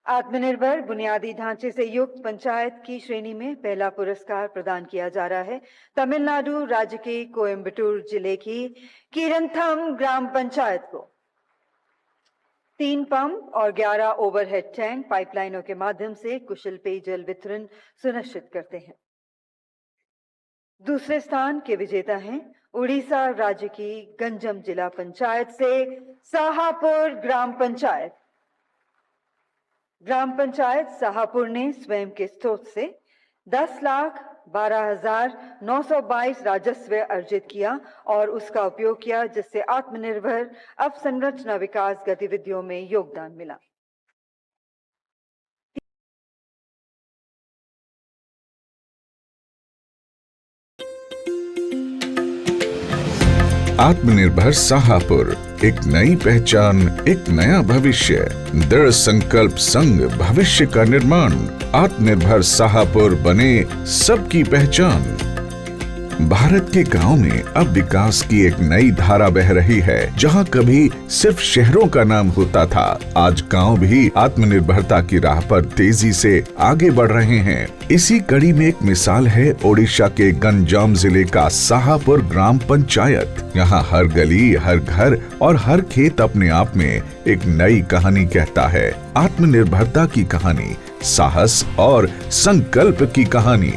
आत्मनिर्भर बुनियादी ढांचे से युक्त पंचायत की श्रेणी में पहला पुरस्कार प्रदान किया जा रहा है तमिलनाडु राज्य के कोयम्बटूर जिले की कीरंथम ग्राम पंचायत को 3 पंप और 11 ओवरहेड टैंक पाइपलाइनों के माध्यम से कुशल पेयजल वितरण सुनिश्चित करते हैं। दूसरे स्थान के विजेता हैं उड़ीसा राज्य की गंजम जिला पंचायत से साहापुर ग्राम पंचायत। ग्राम पंचायत साहापुर ने स्वयं के स्रोत से 10,12,922 राजस्व अर्जित किया और उसका उपयोग किया, जिससे आत्मनिर्भर अवसंरचना विकास गतिविधियों में योगदान मिला। आत्मनिर्भर साहापुर, एक नई पहचान, एक नया भविष्य। दृढ़ संकल्प संग भविष्य का निर्माण। आत्मनिर्भर साहापुर बने सबकी पहचान। भारत के गांव में अब विकास की एक नई धारा बह रही है। जहां कभी सिर्फ शहरों का नाम होता था, आज गांव भी आत्मनिर्भरता की राह पर तेजी से आगे बढ़ रहे हैं। इसी कड़ी में एक मिसाल है ओडिशा के गंजाम जिले का साहापुर ग्राम पंचायत। यहाँ हर गली, हर घर और हर खेत अपने आप में एक नई कहानी कहता है। आत्मनिर्भरता की कहानी, साहस और संकल्प की कहानी।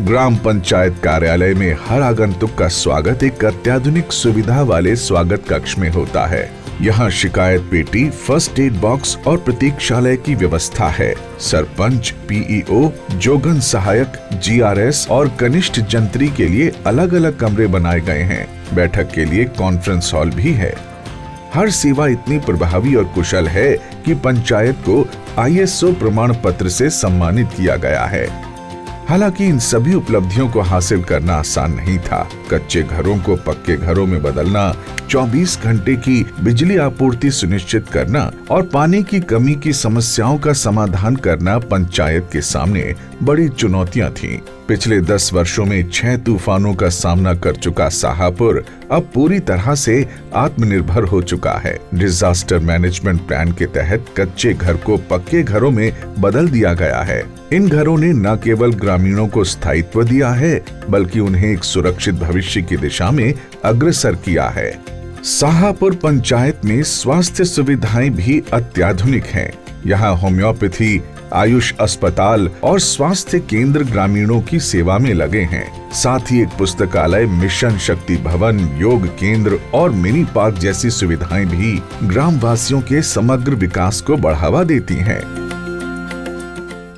ग्राम पंचायत कार्यालय में हर आगंतुक का स्वागत एक अत्याधुनिक सुविधा वाले स्वागत कक्ष में होता है। यहाँ शिकायत पेटी, फर्स्ट एड बॉक्स और प्रतीक्षालय की व्यवस्था है। सरपंच, पीईओ, जोगन सहायक, जीआरएस और कनिष्ठ जंत्री के लिए अलग अलग कमरे बनाए गए हैं। बैठक के लिए कॉन्फ्रेंस हॉल भी है। हर सेवा इतनी प्रभावी और कुशल है कि पंचायत को ISO प्रमाण पत्र से सम्मानित किया गया है। हालांकि इन सभी उपलब्धियों को हासिल करना आसान नहीं था। कच्चे घरों को पक्के घरों में बदलना, 24 घंटे की बिजली आपूर्ति सुनिश्चित करना और पानी की कमी की समस्याओं का समाधान करना पंचायत के सामने बड़ी चुनौतियां थीं। पिछले 10 वर्षों में 6 तूफानों का सामना कर चुका साहापुर अब पूरी तरह से आत्मनिर्भर हो चुका है। डिजास्टर मैनेजमेंट प्लान के तहत कच्चे घर को पक्के घरों में बदल दिया गया है। इन घरों ने न केवल ग्रामीणों को स्थायित्व दिया है, बल्कि उन्हें एक सुरक्षित भविष्य की दिशा में अग्रसर किया है। साहापुर पंचायत में स्वास्थ्य सुविधाएं भी अत्याधुनिक हैं। यहाँ होम्योपैथी, आयुष अस्पताल और स्वास्थ्य केंद्र ग्रामीणों की सेवा में लगे हैं। साथ ही एक पुस्तकालय, मिशन शक्ति भवन, योग केंद्र और मिनी पार्क जैसी सुविधाएं भी ग्राम वासियों के समग्र विकास को बढ़ावा देती हैं।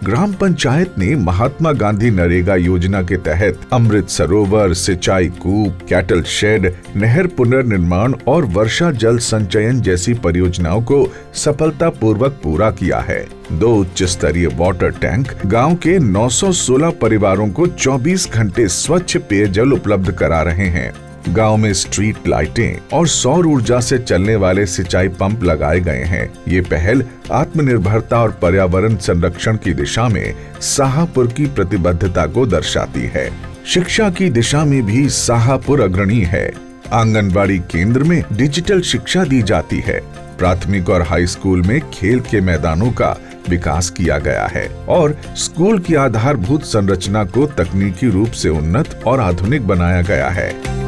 ग्राम पंचायत ने महात्मा गांधी नरेगा योजना के तहत अमृत सरोवर, सिंचाई कूप, कैटल शेड, नहर पुनर्निर्माण और वर्षा जल संचयन जैसी परियोजनाओं को सफलतापूर्वक पूरा किया है। 2 उच्च स्तरीय वाटर टैंक गांव के 916 परिवारों को 24 घंटे स्वच्छ पेयजल उपलब्ध करा रहे हैं। गांव में स्ट्रीट लाइटें और सौर ऊर्जा से चलने वाले सिंचाई पंप लगाए गए हैं। ये पहल आत्मनिर्भरता और पर्यावरण संरक्षण की दिशा में साहापुर की प्रतिबद्धता को दर्शाती है। शिक्षा की दिशा में भी साहापुर अग्रणी है। आंगनबाड़ी केंद्र में डिजिटल शिक्षा दी जाती है। प्राथमिक और हाई स्कूल में खेल के मैदानों का विकास किया गया है और स्कूल की आधारभूत संरचना को तकनीकी रूप से उन्नत और आधुनिक बनाया गया है।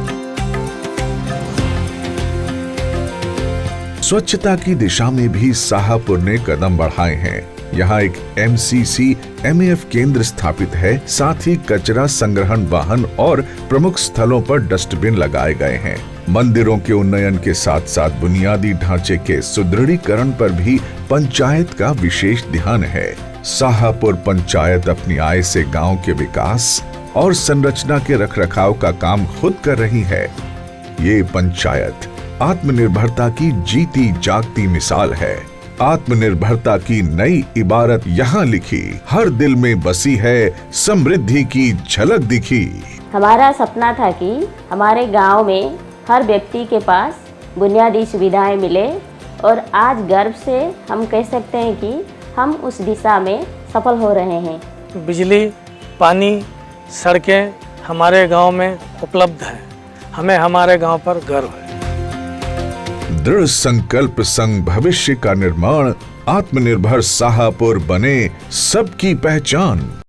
स्वच्छता की दिशा में भी साहापुर ने कदम बढ़ाए हैं। यहाँ एक MCC MAF केंद्र स्थापित है। साथ ही कचरा संग्रहण वाहन और प्रमुख स्थलों पर डस्टबिन लगाए गए हैं। मंदिरों के उन्नयन के साथ साथ बुनियादी ढांचे के सुदृढ़ीकरण पर भी पंचायत का विशेष ध्यान है। साहापुर पंचायत अपनी आय से गांव के विकास और संरचना के रखरखाव का काम खुद कर रही है। ये पंचायत आत्मनिर्भरता की जीती जागती मिसाल है। आत्मनिर्भरता की नई इबारत यहाँ लिखी, हर दिल में बसी है, समृद्धि की झलक दिखी। हमारा सपना था कि हमारे गांव में हर व्यक्ति के पास बुनियादी सुविधाएं मिले और आज गर्व से हम कह सकते हैं कि हम उस दिशा में सफल हो रहे हैं। बिजली, पानी, सड़कें हमारे गांव में उपलब्ध है। हमें हमारे गांव पर गर्व है। दृढ़ संकल्प संग भविष्य का निर्माण। आत्मनिर्भर साहापुर बने सबकी पहचान।